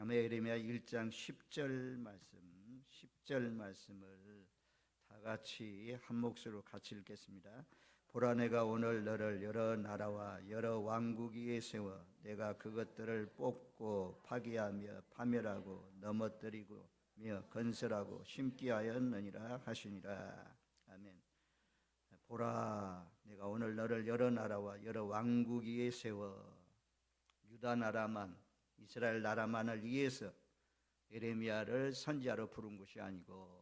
다음에 예레미야 1장 10절 말씀을 다 같이 한 목소리로 같이 읽겠습니다. 보라, 내가 오늘 너를 여러 나라와 여러 왕국 위에 세워 내가 그것들을 뽑고 파괴하며 파멸하고 넘어뜨리며 건설하고 심게 하였느니라 하시니라. 아멘. 보라, 내가 오늘 너를 여러 나라와 여러 왕국 위에 세워. 유다 나라만, 이스라엘 나라만을 위해서 예레미야를 선지자로 부른 것이 아니고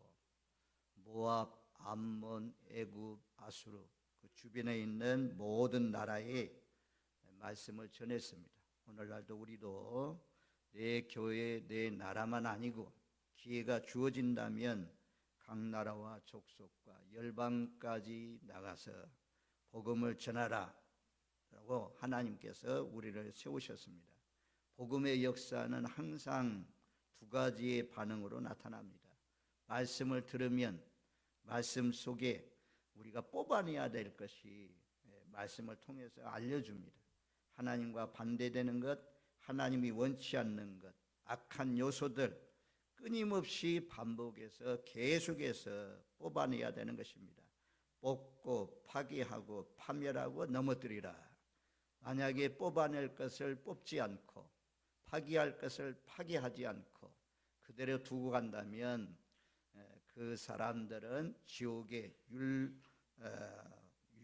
모압, 암몬, 애굽, 아수르 그 주변에 있는 모든 나라에 말씀을 전했습니다. 오늘날도 우리도 내 교회, 내 나라만 아니고 기회가 주어진다면 각 나라와 족속과 열방까지 나가서 복음을 전하라 라고 하나님께서 우리를 세우셨습니다. 복음의 역사는 항상 두 가지의 반응으로 나타납니다. 말씀을 들으면 말씀 속에 우리가 뽑아내야 될 것이 말씀을 통해서 알려줍니다. 하나님과 반대되는 것, 하나님이 원치 않는 것, 악한 요소들 끊임없이 반복해서 계속해서 뽑아내야 되는 것입니다. 뽑고 파괴하고 파멸하고 넘어뜨리라. 만약에 뽑아낼 것을 뽑지 않고 파괴할 것을 파괴하지 않고 그대로 두고 간다면 그 사람들은 지옥의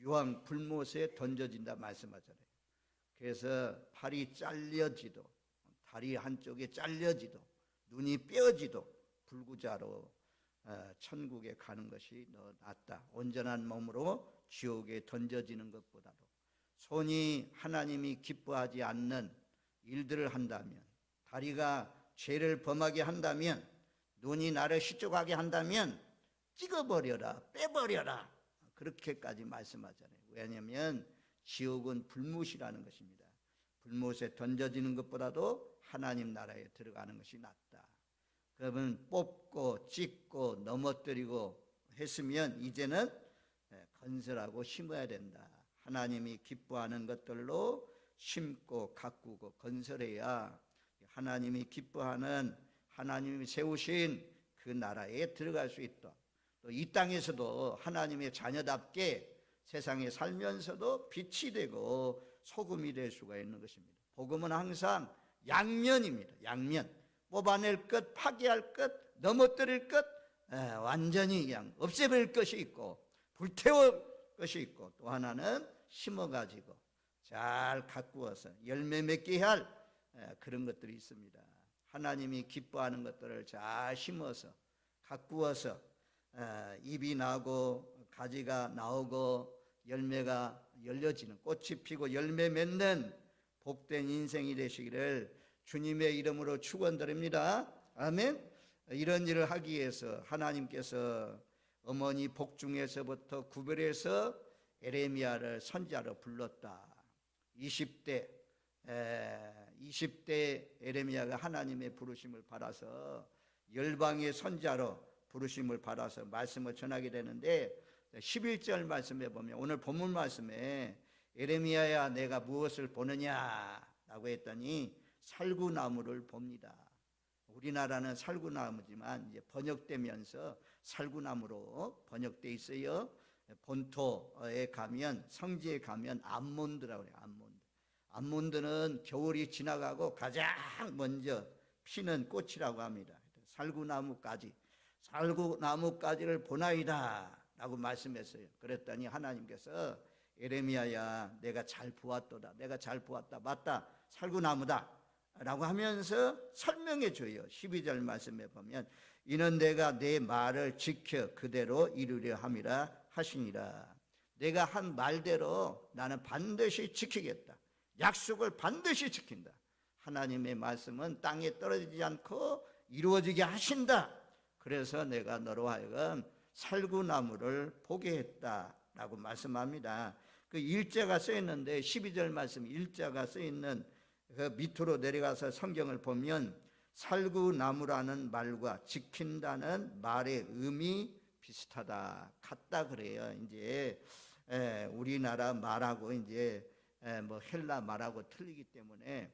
유황 불못에 던져진다 말씀하잖아요. 그래서 팔이 잘려지도 다리 한쪽에 잘려지도 눈이 뼈지도 불구자로 천국에 가는 것이 더 낫다. 온전한 몸으로 지옥에 던져지는 것보다도 손이 하나님이 기뻐하지 않는 일들을 한다면, 다리가 죄를 범하게 한다면, 눈이 나를 시쪽하게 한다면 찍어버려라, 빼버려라, 그렇게까지 말씀하잖아요. 왜냐하면 지옥은 불못이라는 것입니다. 불못에 던져지는 것보다도 하나님 나라에 들어가는 것이 낫다. 그러면 뽑고 찍고 넘어뜨리고 했으면 이제는 건설하고 심어야 된다. 하나님이 기뻐하는 것들로 심고 가꾸고 건설해야 하나님이 기뻐하는, 하나님이 세우신 그 나라에 들어갈 수 있다. 또 이 땅에서도 하나님의 자녀답게 세상에 살면서도 빛이 되고 소금이 될 수가 있는 것입니다. 복음은 항상 양면입니다. 양면. 뽑아낼 것, 파괴할 것, 넘어뜨릴 것, 완전히 그냥 없애버릴 것이 있고 불태울 것이 있고, 또 하나는 심어가지고 잘 가꾸어서 열매 맺게 할 그런 것들이 있습니다. 하나님이 기뻐하는 것들을 잘 심어서 가꾸어서 잎이 나고 가지가 나오고 열매가 열려지는, 꽃이 피고 열매 맺는 복된 인생이 되시기를 주님의 이름으로 축원드립니다. 아멘. 이런 일을 하기 위해서 하나님께서 어머니 복중에서부터 구별해서 예레미야를 선지자로 불렀다. 20대 예레미야가 하나님의 부르심을 받아서 열방의 선지자로 부르심을 받아서 말씀을 전하게 되는데, 11절 말씀에 보면 오늘 본문 말씀에 예레미야야 내가 무엇을 보느냐라고 했더니 살구나무를 봅니다. 우리나라는 살구나무지만 이제 번역되면서 살구나무로 번역돼 있어요. 본토에 가면, 성지에 가면 암몬드라고 해요. 암몬드는 겨울이 지나가고 가장 먼저 피는 꽃이라고 합니다. 살구나무까지를 보나이다 라고 말씀했어요. 그랬더니 하나님께서 예레미야야 내가 잘 보았도다, 내가 잘 보았다, 맞다, 살구나무다 라고 하면서 설명해 줘요. 12절 말씀에 보면 이는 내가 내 말을 지켜 그대로 이루려 함이라 하시니라. 내가 한 말대로 나는 반드시 지키겠다. 약속을 반드시 지킨다. 하나님의 말씀은 땅에 떨어지지 않고 이루어지게 하신다. 그래서 내가 너로 하여금 살구나무를 보게 했다라고 말씀합니다. 그 일자가 써 있는데 12절 말씀 일자가 써 있는 그 밑으로 내려가서 성경을 보면 살구나무라는 말과 지킨다는 말의 의미 비슷하다, 같다 그래요. 이제 우리나라 말하고 이제 뭐 헬라 말하고 틀리기 때문에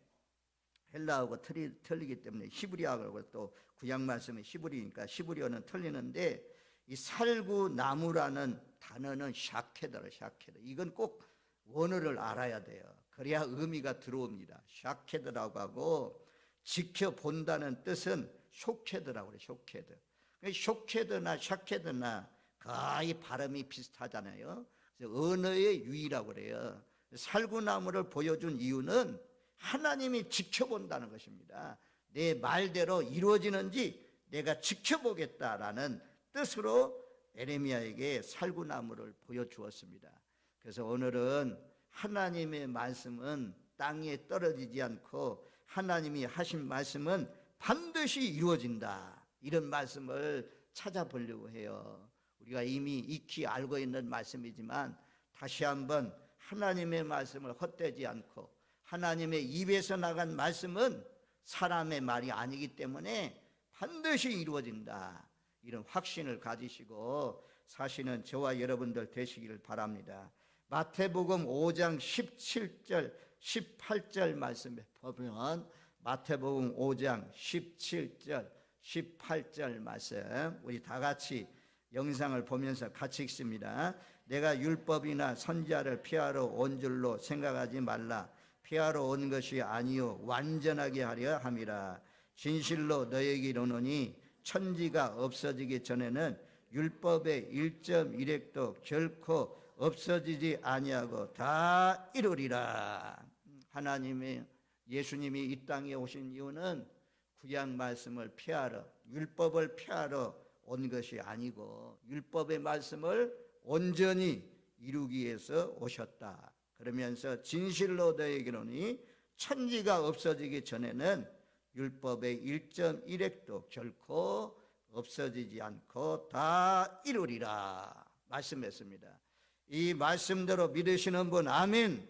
헬라어하고 틀리기 때문에 히브리어하고 또 구약 말씀은 히브리니까 히브리어는 틀리는데 이 살구나무라는 단어는 샤케드라. 이건 꼭 원어를 알아야 돼요. 그래야 의미가 들어옵니다. 샤케드라고 하고 지켜본다는 뜻은 쇼케드라고 그래요. 쇼케드나 샤케드나 거의 발음이 비슷하잖아요. 그래서 언어의 유의라고 그래요. 살구나무를 보여준 이유는 하나님이 지켜본다는 것입니다. 내 말대로 이루어지는지 내가 지켜보겠다라는 뜻으로 에레미야에게 살구나무를 보여주었습니다. 그래서 오늘은 하나님의 말씀은 땅에 떨어지지 않고 하나님이 하신 말씀은 반드시 이루어진다, 이런 말씀을 찾아보려고 해요. 우리가 이미 익히 알고 있는 말씀이지만 다시 한번 하나님의 말씀을 헛되지 않고 하나님의 입에서 나간 말씀은 사람의 말이 아니기 때문에 반드시 이루어진다, 이런 확신을 가지시고 사시는 저와 여러분들 되시기를 바랍니다. 마태복음 5장 17절 18절 말씀에 보면 마태복음 5장 17절 18절 말씀, 우리 다 같이 영상을 보면서 같이 읽습니다. 내가 율법이나 선지자를 피하러 온 줄로 생각하지 말라. 피하러 온 것이 아니요 완전하게 하려 함이라. 진실로 너에게 이르노니 천지가 없어지기 전에는 율법의 1.1획도 결코 없어지지 아니하고 다 이루리라. 하나님의 예수님이 이 땅에 오신 이유는 구약 말씀을 폐하러, 율법을 폐하러 온 것이 아니고 율법의 말씀을 온전히 이루기 위해서 오셨다. 그러면서 진실로 너에게로니 천지가 없어지기 전에는 율법의 1.1획도 결코 없어지지 않고 다 이루리라 말씀했습니다. 이 말씀대로 믿으시는 분 아멘.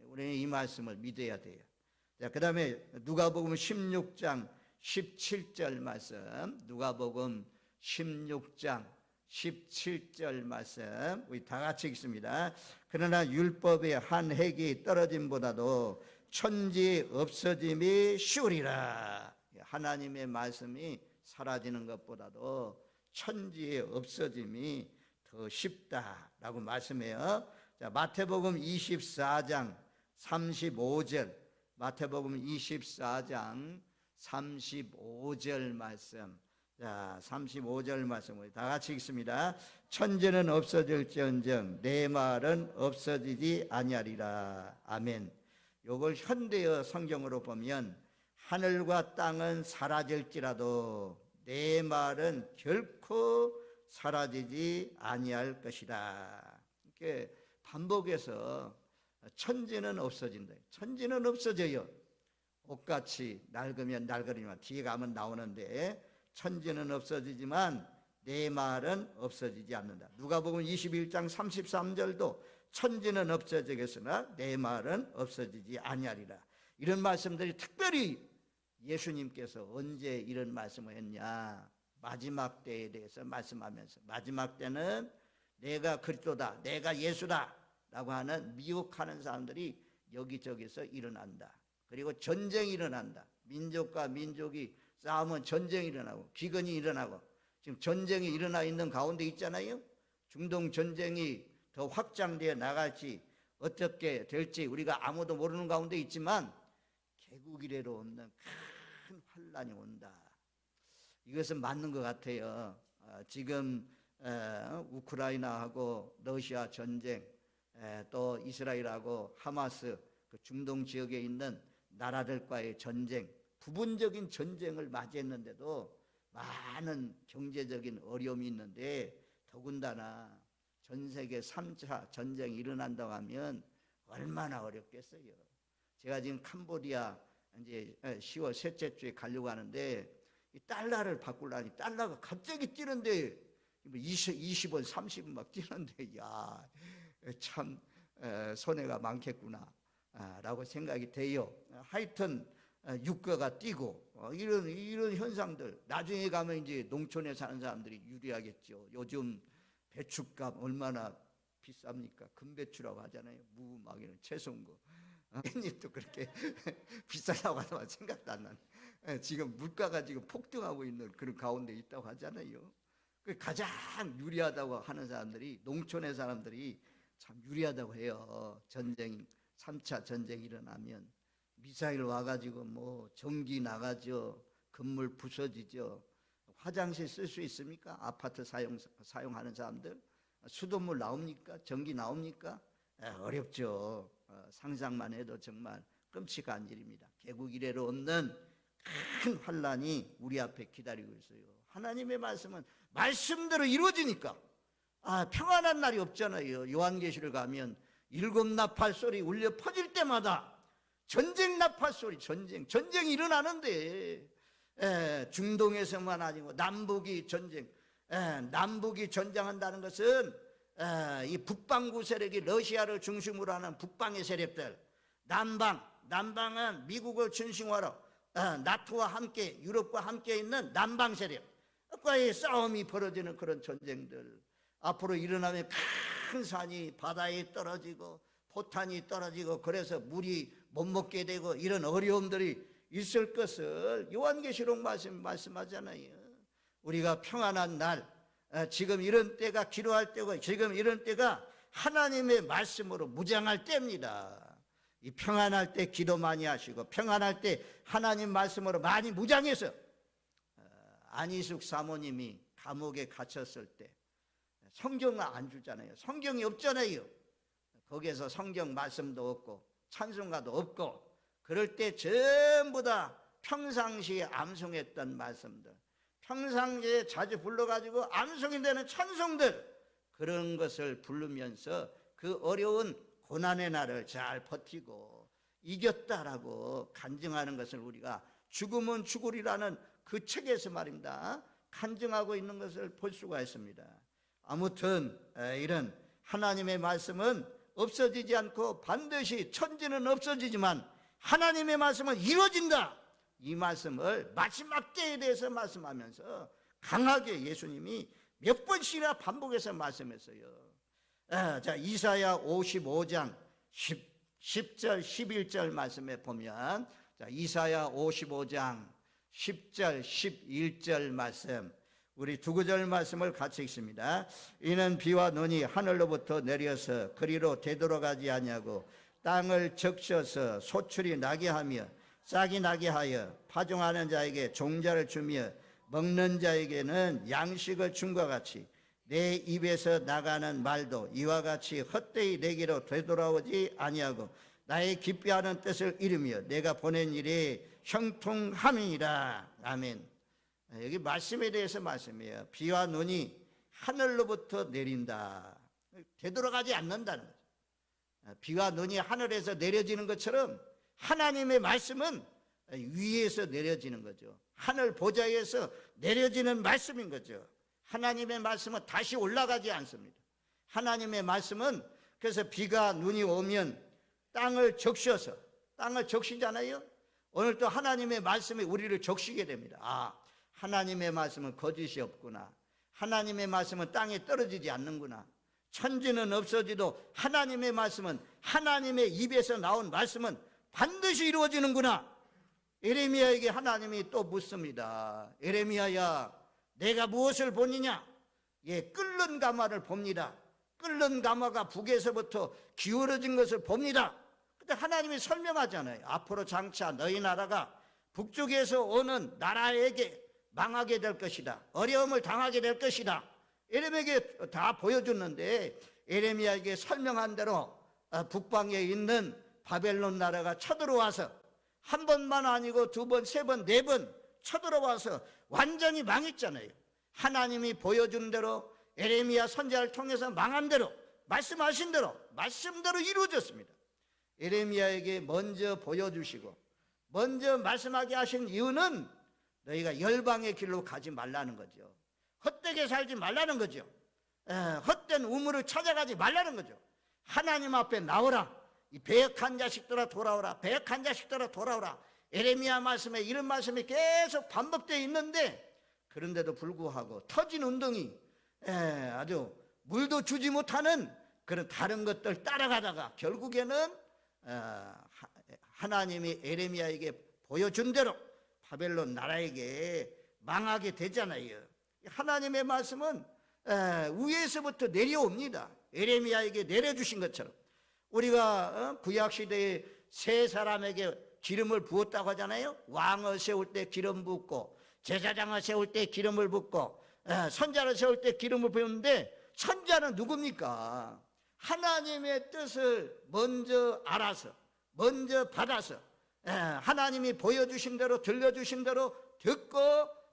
우리는 이 말씀을 믿어야 돼요. 자, 그 다음에 누가복음 16장 17절 말씀, 누가복음 16장 17절 말씀 우리 다 같이 읽습니다. 그러나 율법의 한 획이 떨어짐보다도 천지 없어짐이 쉬우리라. 하나님의 말씀이 사라지는 것보다도 천지의 없어짐이 더 쉽다라고 말씀해요. 자, 마태복음 24장 35절, 마태복음 24장 35절 말씀. 자, 35절 말씀 우리 다 같이 읽습니다. 천지는 없어질지언정 내 말은 없어지지 아니하리라. 아멘. 요걸 현대어 성경으로 보면 하늘과 땅은 사라질지라도 내 말은 결코 사라지지 아니할 것이다. 이렇게 반복해서 천지는 없어진다. 천지는 없어져요. 옷같이 낡으면 낡으리만 뒤에 가면 나오는데 천지는 없어지지만 내 말은 없어지지 않는다. 누가복음 21장 33절도 천지는 없어지겠으나 내 말은 없어지지 아니하리라. 이런 말씀들이 특별히 예수님께서 언제 이런 말씀을 했냐? 마지막 때에 대해서 말씀하면서 마지막 때는 내가 그리스도다, 내가 예수다 라고 하는 미혹하는 사람들이 여기저기서 일어난다. 그리고 전쟁이 일어난다. 민족과 민족이 싸우면 전쟁이 일어나고 기근이 일어나고 지금 전쟁이 일어나 있는 가운데 있잖아요. 중동 전쟁이 더 확장되어 나갈지 어떻게 될지 우리가 아무도 모르는 가운데 있지만 개국 이래로 없는 큰 환란이 온다. 이것은 맞는 것 같아요. 지금 우크라이나하고 러시아 전쟁, 또 이스라엘하고 하마스, 그 중동 지역에 있는 나라들과의 전쟁, 부분적인 전쟁을 맞이했는데도 많은 경제적인 어려움이 있는데 더군다나 전 세계 3차 전쟁이 일어난다고 하면 얼마나 어렵겠어요. 제가 지금 캄보디아 이제 10월 셋째 주에 가려고 하는데 이 달러를 바꾸려니 달러가 갑자기 뛰는데 20원, 30원 막 뛰는데 야, 참 손해가 많겠구나 라고 생각이 돼요. 하여튼 유가가 뛰고 이런 현상들 나중에 가면 이제 농촌에 사는 사람들이 유리하겠죠. 요즘 배추값 얼마나 비쌉니까? 금배추라고 하잖아요. 무 막 이런 채소인 거 깻잎도 그렇게 비싸다고 하지만 생각도 안 나네. 지금 물가가 지금 폭등하고 있는 그런 가운데 있다고 하잖아요. 가장 유리하다고 하는 사람들이, 농촌의 사람들이 참 유리하다고 해요. 전쟁, 3차 전쟁이 일어나면 미사일 와가지고 뭐 전기 나가죠, 건물 부서지죠. 화장실 쓸 수 있습니까? 아파트 사용하는 사람들 수돗물 나옵니까? 전기 나옵니까? 어렵죠. 상상만 해도 정말 끔찍한 일입니다. 개국 이래로 없는 큰 환란이 우리 앞에 기다리고 있어요. 하나님의 말씀은 말씀대로 이루어지니까 평안한 날이 없잖아요. 요한계시를 가면 7 나팔 소리 울려 퍼질 때마다 전쟁 나팔 소리, 전쟁이 일어나는데, 중동에서만 아니고 남북이 전쟁, 남북이 전쟁한다는 것은 이 북방구 세력이 러시아를 중심으로 하는 북방의 세력들, 남방은 미국을 중심으로 나토와 함께, 유럽과 함께 있는 남방 세력과의 싸움이 벌어지는 그런 전쟁들, 앞으로 일어나면 큰 산이 바다에 떨어지고 포탄이 떨어지고 그래서 물이 못 먹게 되고 이런 어려움들이 있을 것을 요한계시록 말씀하잖아요. 우리가 평안한 날, 지금 이런 때가 기도할 때고 지금 이런 때가 하나님의 말씀으로 무장할 때입니다. 이 평안할 때 기도 많이 하시고 평안할 때 하나님 말씀으로 많이 무장해서, 안희숙 사모님이 감옥에 갇혔을 때 성경을 안 주잖아요. 성경이 없잖아요. 거기에서 성경 말씀도 없고 찬송가도 없고, 그럴 때 전부 다 평상시에 암송했던 말씀들, 평상시에 자주 불러가지고 암송이 되는 찬송들, 그런 것을 부르면서 그 어려운 고난의 날을 잘 버티고 이겼다라고 간증하는 것을 우리가 죽으면 죽으리라는 그 책에서 말입니다, 간증하고 있는 것을 볼 수가 있습니다. 아무튼 이런 하나님의 말씀은 없어지지 않고 반드시 천지는 없어지지만 하나님의 말씀은 이루어진다. 이 말씀을 마지막 때에 대해서 말씀하면서 강하게 예수님이 몇 번씩이나 반복해서 말씀했어요. 자, 이사야 55장 10절 11절 말씀에 보면, 자, 이사야 55장 10절 11절 말씀, 우리 두 구절 말씀을 같이 읽습니다. 이는 비와 눈이 하늘로부터 내려서 그리로 되돌아가지 아니하고 땅을 적셔서 소출이 나게 하며 싹이 나게 하여 파종하는 자에게 종자를 주며 먹는 자에게는 양식을 줌과 같이 내 입에서 나가는 말도 이와 같이 헛되이 내게로 되돌아오지 아니하고 나의 기뻐하는 뜻을 이루며 내가 보낸 일이 형통함이니라. 아멘. 여기 말씀에 대해서 말씀이에요. 비와 눈이 하늘로부터 내린다. 되돌아가지 않는다는 거죠. 비와 눈이 하늘에서 내려지는 것처럼 하나님의 말씀은 위에서 내려지는 거죠. 하늘 보좌에서 내려지는 말씀인 거죠. 하나님의 말씀은 다시 올라가지 않습니다. 하나님의 말씀은, 그래서 비가 눈이 오면 땅을 적셔서, 땅을 적시잖아요. 오늘 또 하나님의 말씀이 우리를 적시게 됩니다. 하나님의 말씀은 거짓이 없구나. 하나님의 말씀은 땅에 떨어지지 않는구나. 천지는 없어지도 하나님의 말씀은, 하나님의 입에서 나온 말씀은 반드시 이루어지는구나. 에레미야에게 하나님이 또 묻습니다. 에레미야야, 내가 무엇을 보느냐? 끓는 가마를 봅니다. 끓는 가마가 북에서부터 기울어진 것을 봅니다. 근데 하나님이 설명하잖아요. 앞으로 장차 너희 나라가 북쪽에서 오는 나라에게 망하게 될 것이다. 어려움을 당하게 될 것이다. 에레미야에게 다 보여줬는데, 에레미야에게 설명한 대로 북방에 있는 바벨론 나라가 쳐들어와서 한 번만 아니고 두 번, 세 번, 네 번 쳐들어와서 완전히 망했잖아요. 하나님이 보여준 대로, 에레미야 선지자를 통해서 망한 대로, 말씀하신 대로, 말씀대로 이루어졌습니다. 에레미야에게 먼저 보여주시고 먼저 말씀하게 하신 이유는 너희가 열방의 길로 가지 말라는 거죠. 헛되게 살지 말라는 거죠. 헛된 우물을 찾아가지 말라는 거죠. 하나님 앞에 나오라. 이 배역한 자식들아 돌아오라. 배역한 자식들아 돌아오라. 에레미야 말씀에 이런 말씀이 계속 반복되어 있는데, 그런데도 불구하고 터진 운동이 아주 물도 주지 못하는 그런 다른 것들 따라가다가 결국에는 하나님이 에레미야에게 보여준 대로 바벨론 나라에게 망하게 되잖아요. 하나님의 말씀은 위에서부터 내려옵니다. 에레미야에게 내려주신 것처럼 우리가 구약시대에 세 사람에게 기름을 부었다고 하잖아요. 왕을 세울 때 기름 붓고 제사장을 세울 때 기름을 붓고 선자를 세울 때 기름을 부었는데, 선자는 누굽니까? 하나님의 뜻을 먼저 알아서 먼저 받아서 하나님이 보여주신 대로 들려주신 대로 듣고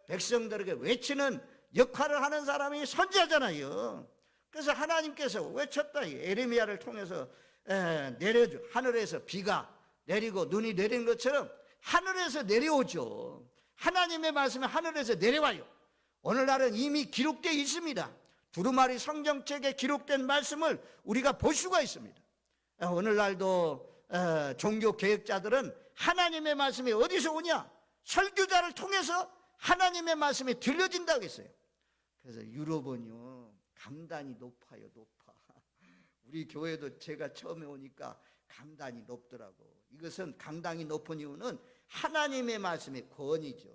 백성들에게 외치는 역할을 하는 사람이 선자잖아요. 그래서 하나님께서 외쳤다. 에레미야를 통해서 내려줘. 하늘에서 비가 내리고 눈이 내린 것처럼 하늘에서 내려오죠. 하나님의 말씀이 하늘에서 내려와요. 오늘날은 이미 기록되어 있습니다. 두루마리 성경책에 기록된 말씀을 우리가 볼 수가 있습니다. 오늘날도 종교 개혁자들은 하나님의 말씀이 어디서 오냐? 설교자를 통해서 하나님의 말씀이 들려진다고 했어요. 그래서 유럽은요 강단이 높아요. 높아. 우리 교회도 제가 처음에 오니까 강단이 높더라고. 이것은 강단이 높은 이유는 하나님의 말씀의 권위죠.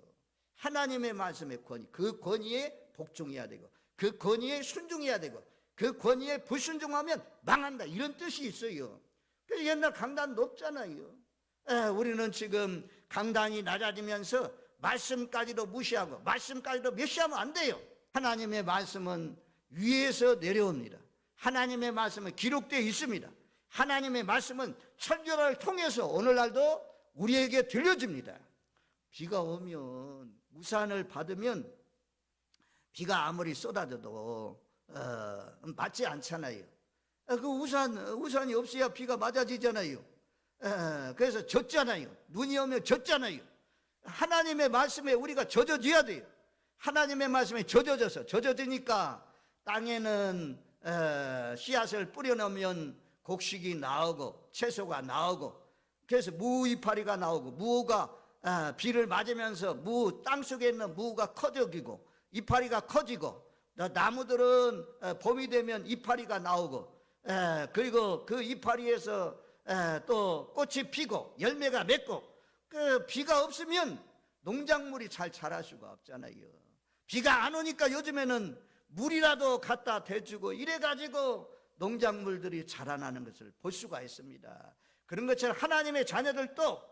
하나님의 말씀의 권위, 그 권위에 복종해야 되고 그 권위에 순종해야 되고 그 권위에 불순종하면 망한다, 이런 뜻이 있어요. 그래서 옛날 강단 높잖아요. 우리는 지금 강단이 낮아지면서 말씀까지도 무시하고 말씀까지도 멸시하면 안 돼요. 하나님의 말씀은 위에서 내려옵니다. 하나님의 말씀은 기록되어 있습니다. 하나님의 말씀은 설교를 통해서 오늘날도 우리에게 들려집니다. 비가 오면 우산을 받으면 비가 아무리 쏟아져도 맞지 않잖아요. 그 우산이 없어야 비가 맞아지잖아요. 그래서 젖잖아요. 눈이 오면 젖잖아요. 하나님의 말씀에 우리가 젖어져야 돼요. 하나님의 말씀에 젖어지니까 땅에는 씨앗을 뿌려놓으면 곡식이 나오고 채소가 나오고, 그래서 무이파리가 나오고, 무가 비를 맞으면서 땅속에 있는 무가 커져지고 이파리가 커지고, 나무들은 봄이 되면 이파리가 나오고, 그리고 그 이파리에서 또 꽃이 피고 열매가 맺고. 그 비가 없으면 농작물이 잘 자랄 수가 없잖아요. 비가 안 오니까 요즘에는 물이라도 갖다 대주고 이래가지고 농작물들이 자라나는 것을 볼 수가 있습니다. 그런 것처럼 하나님의 자녀들도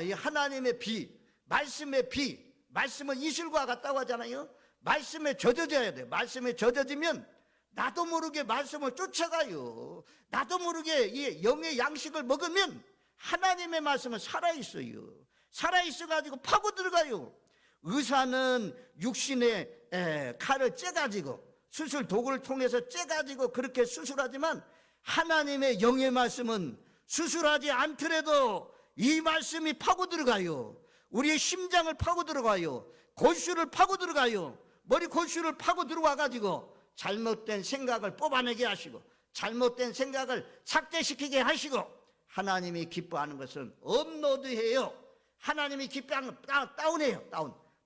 이 하나님의 비, 말씀의 비, 말씀은 이슬과 같다고 하잖아요. 말씀에 젖어져야 돼요. 말씀에 젖어지면 나도 모르게 말씀을 쫓아가요. 나도 모르게 이 영의 양식을 먹으면 하나님의 말씀은 살아있어요. 살아있어가지고 파고 들어가요. 의사는 육신의 칼을 째가지고 수술 도구를 통해서 째가지고 그렇게 수술하지만 하나님의 영의 말씀은 수술하지 않더라도 이 말씀이 파고 들어가요. 우리의 심장을 파고 들어가요. 골수를 파고 들어가요. 머리 골수를 파고 들어와가지고 잘못된 생각을 뽑아내게 하시고 잘못된 생각을 삭제시키게 하시고, 하나님이 기뻐하는 것은 업로드해요. 하나님이 기뻐하는 건 다운해요.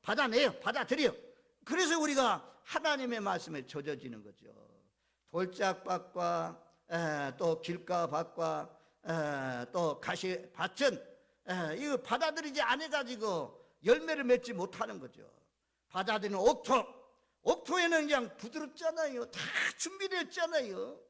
받아내요. 받아들여요. 그래서 우리가 하나님의 말씀에 젖어지는 거죠. 돌짝밭과 또 길가밭과 또 가시밭은 이거 받아들이지 않아가지고 열매를 맺지 못하는 거죠. 받아들이는 옥토에는 그냥 부드럽잖아요. 다 준비됐잖아요.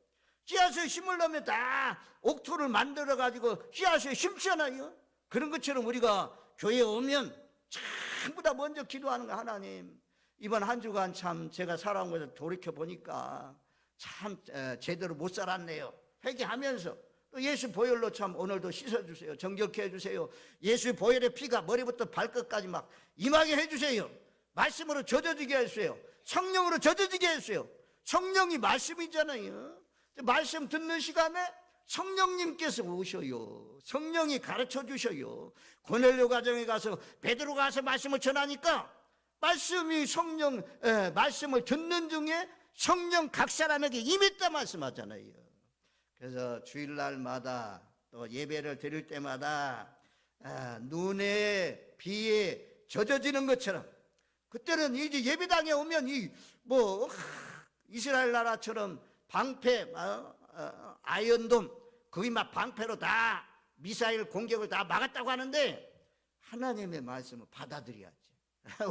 씨앗에 심을 넣으면 다 옥토를 만들어가지고 씨앗에 심잖아요. 그런 것처럼 우리가 교회에 오면 전부 다 먼저 기도하는 거, 하나님 이번 한 주간 참 제가 살아온 것을 돌이켜보니까 참 제대로 못 살았네요. 회개하면서 또 예수 보혈로 참 오늘도 씻어주세요. 정결케 해주세요. 예수 보혈의 피가 머리부터 발끝까지 막 임하게 해주세요. 말씀으로 젖어지게 해주세요. 성령으로 젖어지게 해주세요. 성령이 말씀이잖아요. 말씀 듣는 시간에 성령님께서 오셔요. 성령이 가르쳐 주셔요. 고넬료 가정에 가서 베드로 가서 말씀을 전하니까 말씀이 말씀을 듣는 중에 성령 각 사람에게 임했다 말씀하잖아요. 그래서 주일날마다 또 예배를 드릴 때마다 눈에 비에 젖어지는 것처럼, 그때는 이제 예배당에 오면 이스라엘 나라처럼 방패, 아이언돔 거기 막 방패로 다 미사일 공격을 다 막았다고 하는데 하나님의 말씀을 받아들여야지.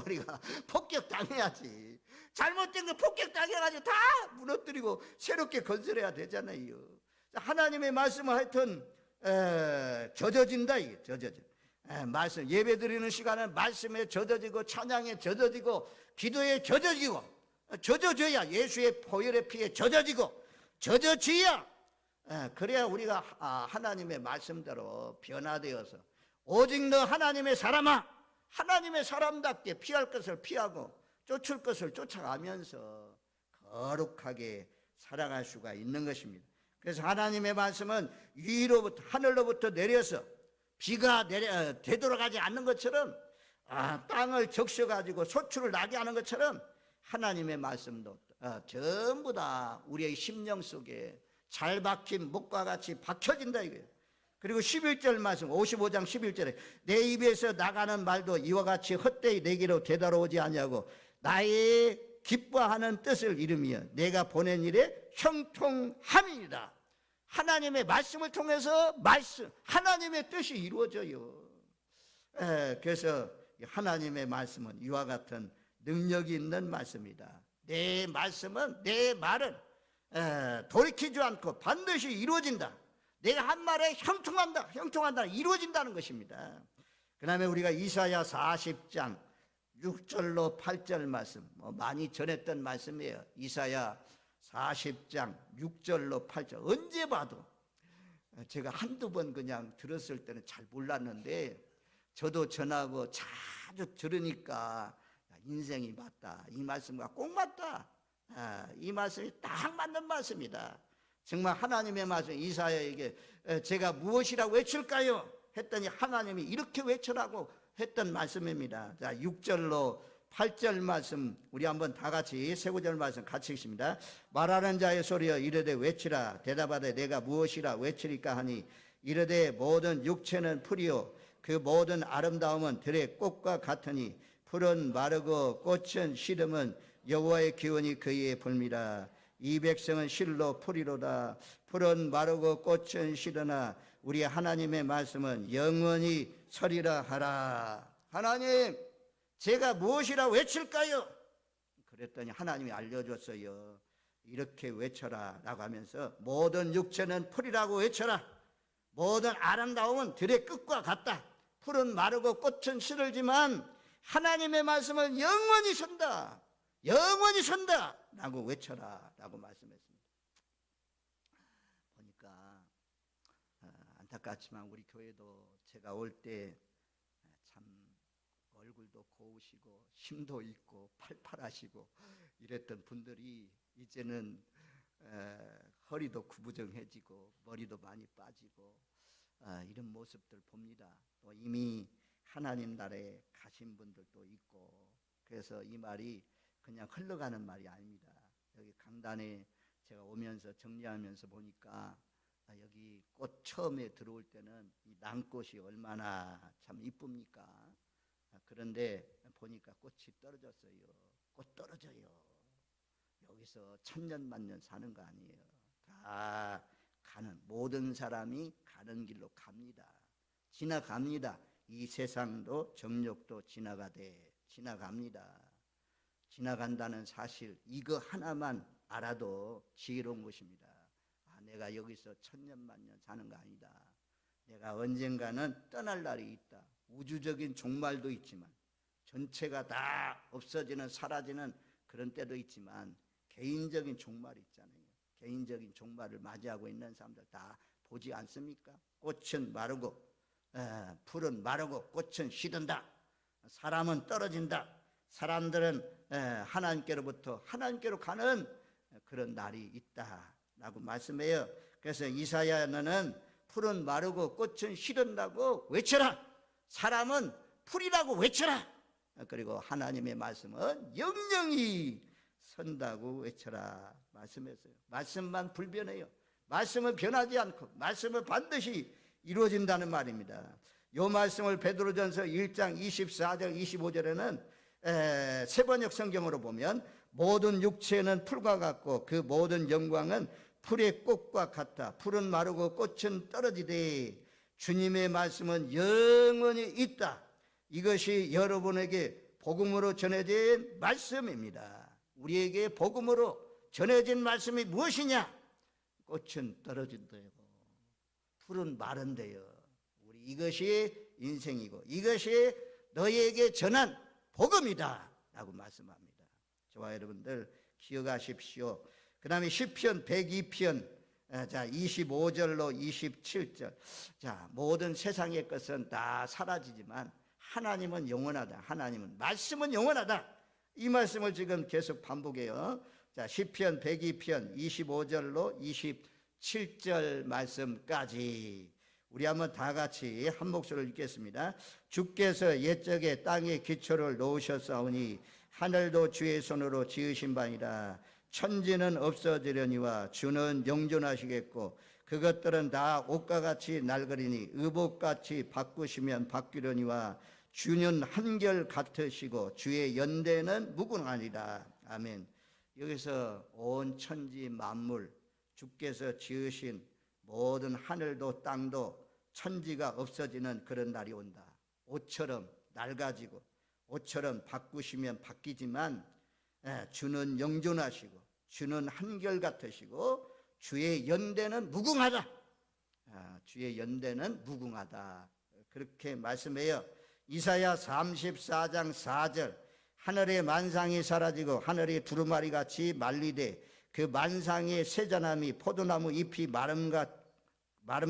우리가 폭격당해야지. 잘못된 거 폭격당해가지고 다 무너뜨리고 새롭게 건설해야 되잖아요. 하나님의 말씀은 하여튼 젖어진다. 이게 젖어져. 말씀 예배 드리는 시간은 말씀에 젖어지고 찬양에 젖어지고 기도에 젖어지고 젖어져야 예수의 보혈의 피에 젖어지고 젖어져야 그래야 우리가 하나님의 말씀대로 변화되어서 오직 너 하나님의 사람아, 하나님의 사람답게 피할 것을 피하고 쫓을 것을 쫓아가면서 거룩하게 살아갈 수가 있는 것입니다. 그래서 하나님의 말씀은 위로부터 하늘로부터 내려서 비가 되돌아가지 않는 것처럼 땅을 적셔가지고 소출을 나게 하는 것처럼 하나님의 말씀도 전부 다 우리의 심령 속에 잘 박힌 목과 같이 박혀진다 이거예요. 그리고 11절 말씀 55장 11절에 내 입에서 나가는 말도 이와 같이 헛되이 내게로 되돌아오지 아니하고 나의 기뻐하는 뜻을 이루며 내가 보낸 일에 형통함이니라. 하나님의 말씀을 통해서 하나님의 뜻이 이루어져요. 그래서 하나님의 말씀은 이와 같은 능력이 있는 말씀이다. 내 말은 돌이키지 않고 반드시 이루어진다. 내가 한 말에 형통한다, 이루어진다는 것입니다. 그 다음에 우리가 이사야 40장 6절로 8절 말씀, 많이 전했던 말씀이에요. 이사야 40장 6절로 8절. 언제 봐도 제가 한두 번 그냥 들었을 때는 잘 몰랐는데 저도 전하고 자주 들으니까 인생이 맞다, 이 말씀과 꼭 맞다, 이 말씀이 딱 맞는 말씀이다. 정말 하나님의 말씀, 이사야에게 제가 무엇이라고 외칠까요? 했더니 하나님이 이렇게 외쳐라고 했던 말씀입니다. 자, 6절로 8절 말씀 우리 한번 다 같이 세 구절 말씀 같이 읽습니다. 말하는 자의 소리여 이르되 외치라. 대답하되 내가 무엇이라 외치리까 하니 이르되 모든 육체는 풀이요 그 모든 아름다움은 들의 꽃과 같으니 풀은 마르고 꽃은 시름은 여호와의 기운이 그의 불미라. 이 백성은 실로 풀이로다. 풀은 마르고 꽃은 시르나 우리 하나님의 말씀은 영원히 서리라 하라. 하나님, 제가 무엇이라 외칠까요? 그랬더니 하나님이 알려줬어요. 이렇게 외쳐라 라고 하면서 모든 육체는 풀이라고 외쳐라. 모든 아름다움은 들의 끝과 같다. 풀은 마르고 꽃은 시들지만 하나님의 말씀은 영원히 선다. 영원히 선다 라고 외쳐라 라고 말씀했습니다. 보니까 안타깝지만 우리 교회도 제가 올 때 참 얼굴도 고우시고 힘도 있고 팔팔하시고 이랬던 분들이 이제는 허리도 구부정해지고 머리도 많이 빠지고 이런 모습들 봅니다. 또 이미 하나님 나라에 가신 분들도 있고 그래서 이 말이 그냥 흘러가는 말이 아닙니다. 여기 강단에 제가 오면서 정리하면서 보니까 여기 꽃 처음에 들어올 때는 이 난꽃이 얼마나 참 이쁩니까? 그런데 보니까 꽃이 떨어졌어요. 꽃 떨어져요. 여기서 천년 만년 사는 거 아니에요. 다 가는 모든 사람이 가는 길로 갑니다. 지나갑니다. 이 세상도 정욕도 지나갑니다. 지나간다는 사실 이거 하나만 알아도 지혜로운 것입니다. 내가 여기서 천년만년 사는 거 아니다. 내가 언젠가는 떠날 날이 있다. 우주적인 종말도 있지만 전체가 다 없어지는 사라지는 그런 때도 있지만 개인적인 종말이 있잖아요. 개인적인 종말을 맞이하고 있는 사람들 다 보지 않습니까? 꽃은 마르고 풀은 마르고 꽃은 시든다. 사람은 떨어진다. 사람들은 하나님께로부터 하나님께로 가는 그런 날이 있다라고 말씀해요. 그래서 이사야는 풀은 마르고 꽃은 시든다고 외쳐라. 사람은 풀이라고 외쳐라. 그리고 하나님의 말씀은 영영이 선다고 외쳐라 말씀했어요. 말씀만 불변해요. 말씀은 변하지 않고 말씀은 반드시 이루어진다는 말입니다. 이 말씀을 베드로전서 1장 24절 25절에는 세번역 성경으로 보면 모든 육체는 풀과 같고 그 모든 영광은 풀의 꽃과 같다. 풀은 마르고 꽃은 떨어지되 주님의 말씀은 영원히 있다. 이것이 여러분에게 복음으로 전해진 말씀입니다. 우리에게 복음으로 전해진 말씀이 무엇이냐? 꽃은 떨어진대요, 풀은 마른대요. 우리 이것이 인생이고 이것이 너희에게 전한 복음이다 라고 말씀합니다. 저와 여러분들 기억하십시오. 그 다음에 시편 102편 25절로 27절. 모든 세상의 것은 다 사라지지만 하나님은 영원하다. 하나님은 말씀은 영원하다. 이 말씀을 지금 계속 반복해요. 시편 102편 25절로 27절 말씀까지 우리 한번 다 같이 한 목소리로 읽겠습니다. 주께서 옛적에 땅에 기초를 놓으셨사오니 하늘도 주의 손으로 지으신 바니라. 천지는 없어지려니와 주는 영존하시겠고 그것들은 다 옷과 같이 낡으리니 의복같이 바꾸시면 바뀌려니와 주는 한결 같으시고 주의 연대는 무궁하니라. 아멘. 여기서 온 천지 만물 주께서 지으신 모든 하늘도 땅도 천지가 없어지는 그런 날이 온다. 옷처럼 낡아지고 옷처럼 바꾸시면 바뀌지만 주는 영존하시고 주는 한결같으시고 주의 연대는 무궁하다. 주의 연대는 무궁하다. 그렇게 말씀해요. 이사야 34장 4절. 하늘의 만상이 사라지고 하늘이 두루마리 같이 말리되 그 만상의 세자나무 포도나무 잎이 마름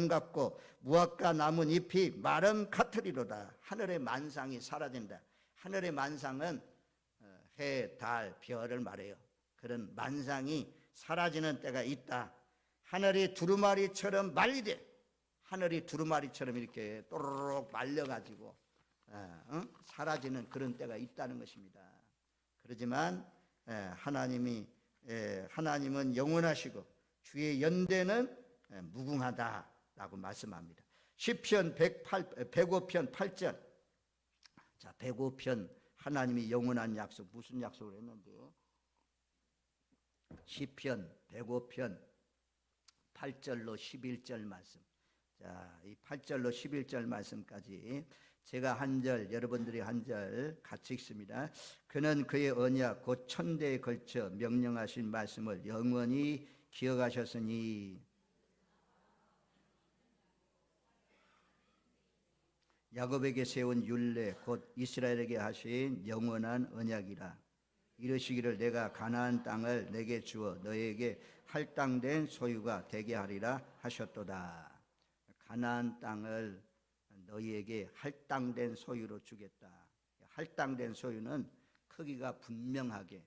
같고 무화과 나무 잎이 마름 같으리로다. 하늘의 만상이 사라진다. 하늘의 만상은 해, 달, 별을 말해요. 그런 만상이 사라지는 때가 있다. 하늘이 두루마리처럼 말리되 하늘이 두루마리처럼 이렇게 또르륵 말려가지고 사라지는 그런 때가 있다는 것입니다. 그렇지만 하나님은 영원하시고 주의 연대는 무궁하다라고 말씀합니다. 시편 105편 8절. 105편 하나님이 영원한 약속, 무슨 약속을 했는데요? 시편 105편 8절로 11절 말씀. 이 8절로 11절 말씀까지 제가 한 절, 여러분들이 한 절 같이 읽습니다. 그는 그의 언약 곧 천대에 걸쳐 명령하신 말씀을 영원히 기억하셨으니 야곱에게 세운 율례 곧 이스라엘에게 하신 영원한 언약이라. 이르시기를 내가 가나안 땅을 내게 주어 너에게 할당된 소유가 되게 하리라 하셨도다. 가나안 땅을 너희에게 할당된 소유로 주겠다. 할당된 소유는 크기가 분명하게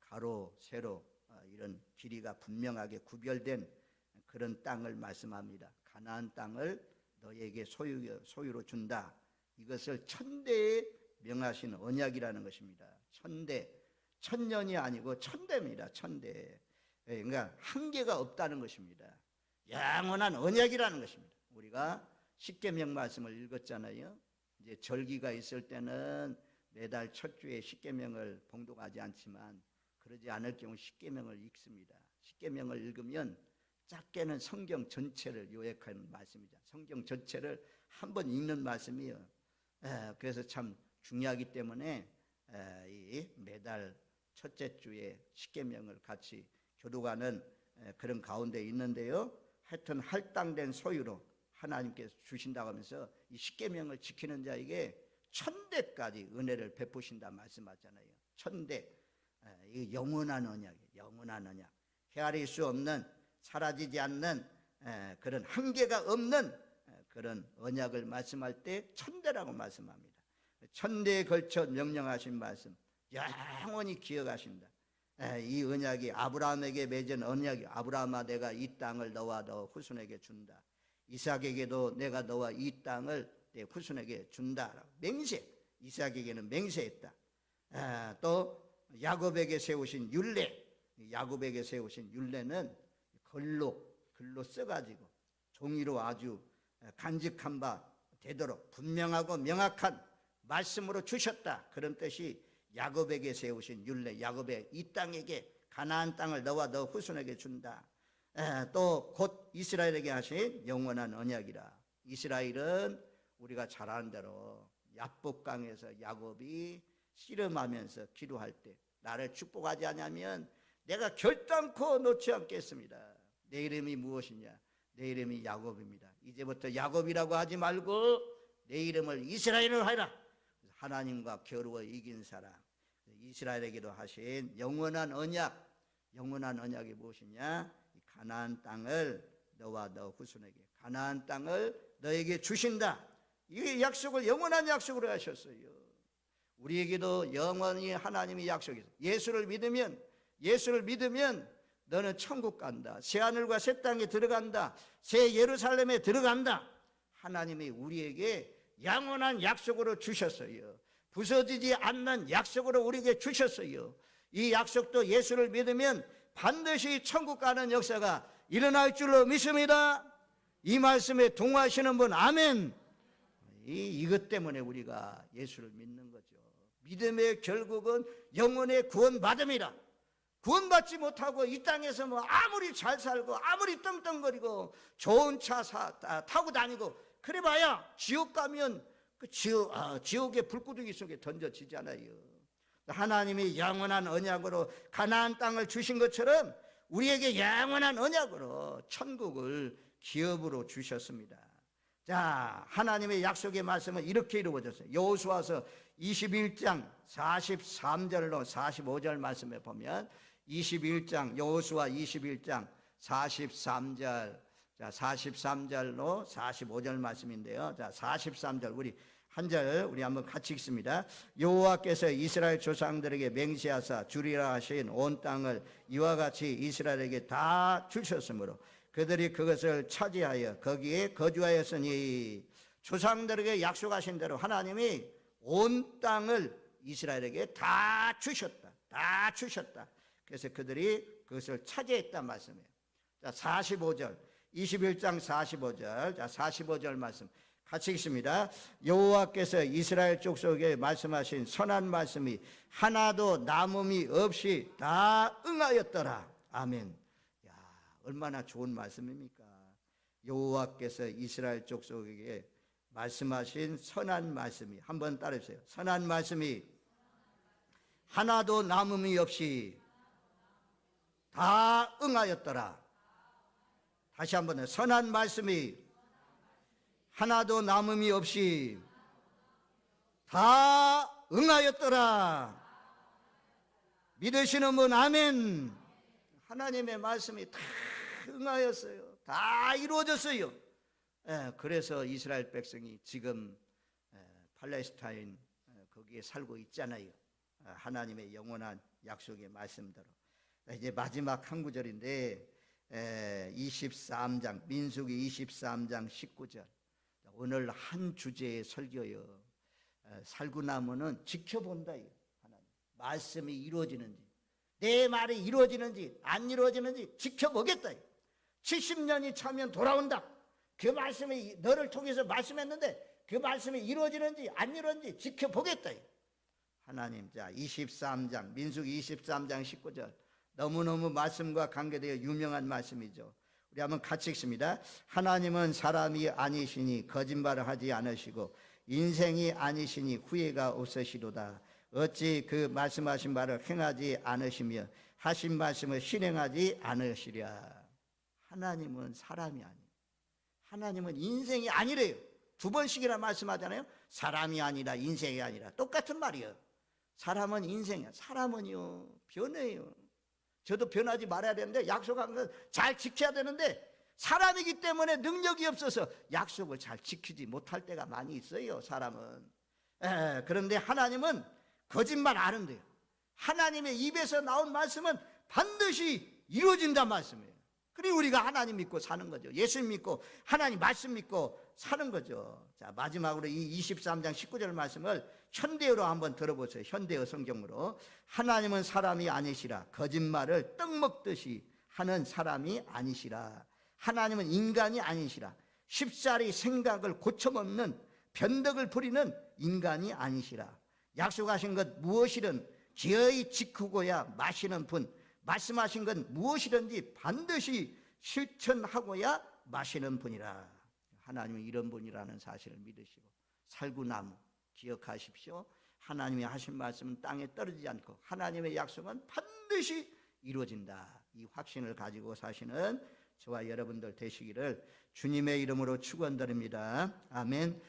가로 세로 이런 길이가 분명하게 구별된 그런 땅을 말씀합니다. 가나안 땅을 너희에게 소유로 준다. 이것을 천대에 명하신 언약이라는 것입니다. 천대, 천년이 아니고 천대입니다. 천대. 그러니까 한계가 없다는 것입니다. 영원한 언약이라는 것입니다. 우리가 십계명 말씀을 읽었잖아요. 이제 절기가 있을 때는 매달 첫 주에 십계명을 봉독하지 않지만 그러지 않을 경우 십계명을 읽습니다. 십계명을 읽으면 작게는 성경 전체를 요약하는 말씀이죠. 성경 전체를 한번 읽는 말씀이에요. 그래서 참 중요하기 때문에 이 매달 첫째 주에 십계명을 같이 교독하는 그런 가운데 있는데요. 하여튼 할당된 소유로 하나님께서 주신다고 하면서 이 십계명을 지키는 자에게 천대까지 은혜를 베푸신다 말씀하잖아요. 천대, 이 영원한 언약이에요. 영원한 언약. 헤아릴 수 없는, 사라지지 않는 그런 한계가 없는 그런 언약을 말씀할 때 천대라고 말씀합니다. 천대에 걸쳐 명령하신 말씀 영원히 기억하신다. 이 언약이 아브라함에게 맺은 언약이 아브라함아 내가 이 땅을 너와 너 후손에게 준다. 이삭에게도 내가 너와 이 땅을 내 후손에게 준다. 맹세. 이삭에게는 맹세했다. 또 야곱에게 세우신 율례. 야곱에게 세우신 율례는 글로 써가지고 종이로 아주 간직한 바 되도록 분명하고 명확한 말씀으로 주셨다. 그런 뜻이 야곱에게 세우신 율례. 야곱의 이 땅에게 가나안 땅을 너와 너 후손에게 준다. 또 곧 이스라엘에게 하신 영원한 언약이라. 이스라엘은 우리가 잘 아는 대로 야복강에서 야곱이 씨름하면서 기도할 때 나를 축복하지 않으면 내가 결단코 놓지 않겠습니다. 내 이름이 무엇이냐? 내 이름이 야곱입니다. 이제부터 야곱이라고 하지 말고 내 이름을 이스라엘을 하라. 하나님과 겨루어 이긴 사람, 이스라엘에게도 하신 영원한 언약, 영원한 언약이 무엇이냐? 가나안 땅을 너와 너 후손에게, 가나안 땅을 너에게 주신다. 이 약속을 영원한 약속으로 하셨어요. 우리에게도 영원히 하나님이 약속했어요. 예수를 믿으면 너는 천국 간다. 새하늘과 새 땅에 들어간다. 새 예루살렘에 들어간다. 하나님이 우리에게 영원한 약속으로 주셨어요. 부서지지 않는 약속으로 우리에게 주셨어요. 이 약속도 예수를 믿으면 반드시 천국 가는 역사가 일어날 줄로 믿습니다. 이 말씀에 동의하시는 분 아멘. 이것 때문에 우리가 예수를 믿는 거죠. 믿음의 결국은 영혼의 구원받음이라. 구원받지 못하고 이 땅에서 뭐 아무리 잘 살고 아무리 떵떵거리고 좋은 차 타고 다니고 그래봐야 지옥 가면 그 지옥의 불구덩이 속에 던져지잖아요. 하나님이 영원한 언약으로 가나안 땅을 주신 것처럼 우리에게 영원한 언약으로 천국을 기업으로 주셨습니다. 자, 하나님의 약속의 말씀은 이렇게 이루어졌어요. 여호수아서 21장 43절로 45절 말씀에 보면 21장 여호수아 21장 43절, 자 43절로 45절 말씀인데요. 자 43절 우리 한 절 우리 한번 같이 읽습니다. 여호와께서 이스라엘 조상들에게 맹세하사 주리라 하신 온 땅을 이와 같이 이스라엘에게 다 주셨으므로 그들이 그것을 차지하여 거기에 거주하였으니, 조상들에게 약속하신 대로 하나님이 온 땅을 이스라엘에게 다 주셨다. 다 주셨다. 그래서 그들이 그것을 차지했단 말씀이에요. 자 45절 21장 45절, 자 45절 말씀 같이 읽습니다. 여호와께서 이스라엘 족속에 말씀하신 선한 말씀이 하나도 남음이 없이 다 응하였더라. 아멘. 야, 얼마나 좋은 말씀입니까? 여호와께서 이스라엘 족속에게 말씀하신 선한 말씀이, 한번 따라해주세요. 선한 말씀이 하나도 남음이 없이 다 응하였더라. 다시 한번 선한 말씀이 하나도 남음이 없이 다 응하였더라. 믿으시는 분 아멘. 하나님의 말씀이 다 응하였어요. 다 이루어졌어요. 그래서 이스라엘 백성이 지금 팔레스타인 거기에 살고 있잖아요. 하나님의 영원한 약속의 말씀대로. 이제 마지막 한 구절인데 23장 민수기 23장 19절. 오늘 한 주제의 설교요. 살고 나면은 지켜본다. 하나님 말씀이 이루어지는지, 내 말이 이루어지는지 안 이루어지는지 지켜보겠다. 70년이 차면 돌아온다. 그 말씀이 너를 통해서 말씀했는데 그 말씀이 이루어지는지 안 이루어지는지 지켜보겠다. 하나님, 자 23장 민수기 23장 19절 너무너무 말씀과 관계되어 유명한 말씀이죠. 우리 한번 같이 읽습니다. 하나님은 사람이 아니시니 거짓말을 하지 않으시고 인생이 아니시니 후회가 없으시도다. 어찌 그 말씀하신 바를 행하지 않으시며 하신 말씀을 실행하지 않으시랴. 하나님은 사람이 아니에요. 하나님은 인생이 아니래요. 두 번씩이나 말씀하잖아요. 사람이 아니라 인생이 아니라. 똑같은 말이에요. 사람은 인생이야. 사람은요 변해요. 저도 변하지 말아야 되는데 약속한 건 잘 지켜야 되는데 사람이기 때문에 능력이 없어서 약속을 잘 지키지 못할 때가 많이 있어요. 사람은. 그런데 하나님은 거짓말 안 한대요. 하나님의 입에서 나온 말씀은 반드시 이루어진단 말씀이에요. 그리고 우리가 하나님 믿고 사는 거죠. 예수 믿고 하나님 말씀 믿고 사는 거죠. 자, 마지막으로 이 23장 19절 말씀을 현대어로 한번 들어보세요. 현대어 성경으로. 하나님은 사람이 아니시라. 거짓말을 떡 먹듯이 하는 사람이 아니시라. 하나님은 인간이 아니시라. 쉽사리 생각을 고쳐먹는 변덕을 부리는 인간이 아니시라. 약속하신 것 무엇이든 기어이 지키고야 마시는 분, 말씀하신 건 무엇이든지 반드시 실천하고야 마시는 분이라. 하나님은 이런 분이라는 사실을 믿으시고 살구나무 기억하십시오. 하나님이 하신 말씀은 땅에 떨어지지 않고 하나님의 약속은 반드시 이루어진다. 이 확신을 가지고 사시는 저와 여러분들 되시기를 주님의 이름으로 축원드립니다. 아멘.